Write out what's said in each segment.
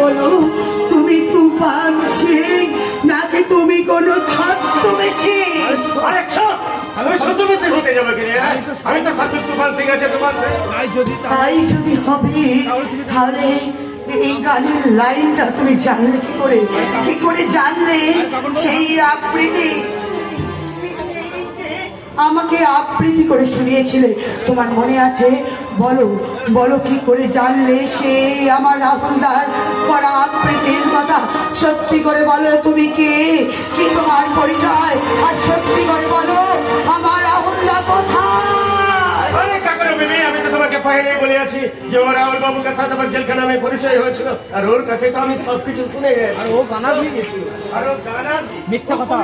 বলো তুমি তুফান সিং নাকি তুমি কোনো ছদ্মবেশী? আমি ছদ্মবেশী হতে যাবো কি? আমি তো সাধু তুফান সিং আছে, তুফান সিং। তাই যদি হবে তাহলে এই গানের লাইনটা তুমি জানলে কি করে জানলে? সেই আবৃত্তি আমাকে আবৃত্তি করে শুনিয়েছিলে, তোমার মনে আছে? বলো বলো কি করে জানলে সেই আমার রাহুলদার করা আবৃত্তির কথা? সত্যি করে বলো তুমি কে, কি তোমার পরিচয়? আর সত্যি করে বলো আমার রাহুলদা কোথায়? আমি তো তোমাকে পহেলেই বলে আছি যে ও রাহুল বাবুর কাছে আমার জেলখানা আমি পরিচয় হয়েছিল, আর ওর কাছে তো আমি সবকিছু শুনে গেছি। আর ও গানা দিয়ে গেছিল, আর ও গানা মিথ্যা কথা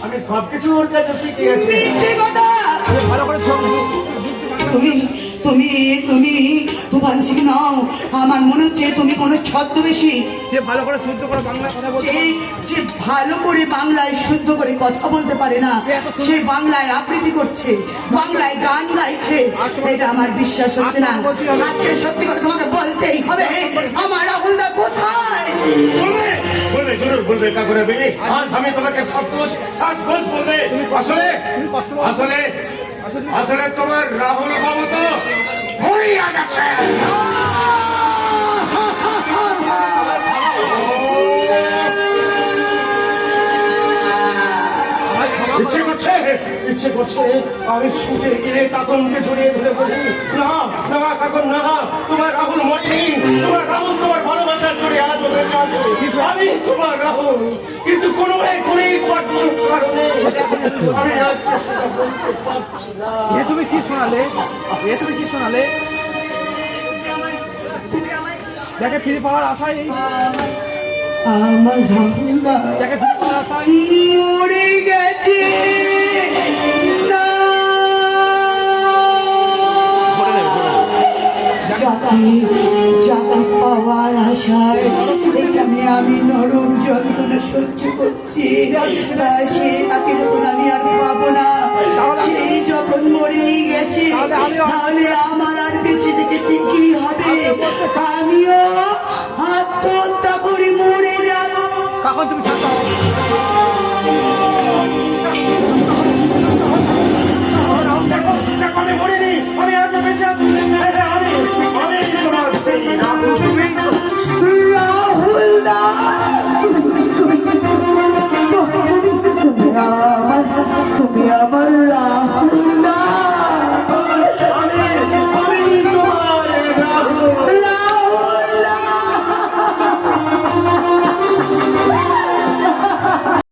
আমি সবকিছু ওর কাছে শিখে গেছি। ভালো করে তুমি তুমি তুমি তুফান সিং নাও, আমার মনে হচ্ছে তুমি কোনো ছদ্মবেশী। যে ভালো করে শুদ্ধ করে বাংলায় কথা বলতে, যে ভালো করে বাংলায় শুদ্ধ করে কথা বলতে পারে না, সে বাংলায় আবৃত্তি করছে, বাংলায় গান গাইছে, এটা আমার বিশ্বাস হচ্ছে না। আজকে সত্যি করে তোমাকে বলতেই হবে আমার রাহুলদা কোথায়। বলবে জরুর বলবে কাকুরা বেবি, আজ আমি তোমাকে সব দোষ শ্বাস বলবে। আসলে আসলে তোমার রাহুল বাবু তো মরিয়া গেছে। ইচ্ছে করছে আমি ছুটে গিয়ে কাকুনকে জড়িয়ে ধরে বলি, না না কাকুন না, তোমার রাহুল মরিনি, তোমার রাহুল তোমার ভালোবাসার জড়িয়ে আজ বেঁচে আছে। আমি তোমার রাহুল, কিন্তু কোনো কারণে আমি আজ বলতে পারছি না। তুমি কি শোনালে? তুমি কি শোনালে? যাকে ফিরে পাওয়ার আশায়, আমার রাহুলদা যাকে ফিরে পাওয়ার আশায় মরে গেছে। পাওয়ার আশায় এখানে আমি নরম যন্ত্রণা সহ্য করছি। সে তাকে যখন আমি আর পাবো না, সেই যখন মরেই গেছে, তাহলে আমার আর বেঁচে থেকে কি হবে? আমিও আত্মহত্যা করে মরে যাবো। কখন তুমি